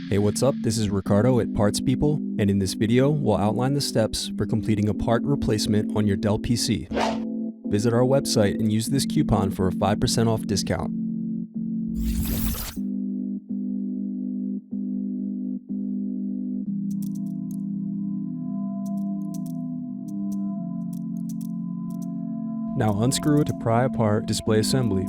Hey, what's up? This is Ricardo at Parts People, and in this video, we'll outline the steps for completing a part replacement on your Dell PC. Visit our website and use this coupon for a 5% off discount. Now unscrew to pry apart display assembly.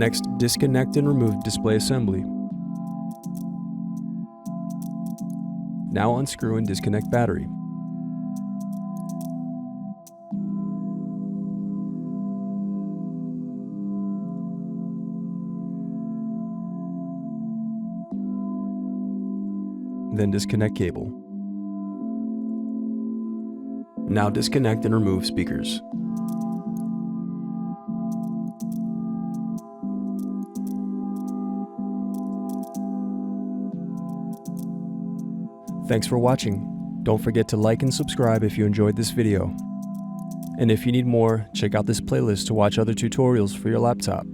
Next, disconnect and remove display assembly. Now unscrew and disconnect battery. Then disconnect cable. Now disconnect and remove speakers. Thanks for watching. Don't forget to like and subscribe if you enjoyed this video. And if you need more, check out this playlist to watch other tutorials for your laptop.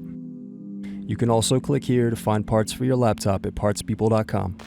You can also click here to find parts for your laptop at partspeople.com.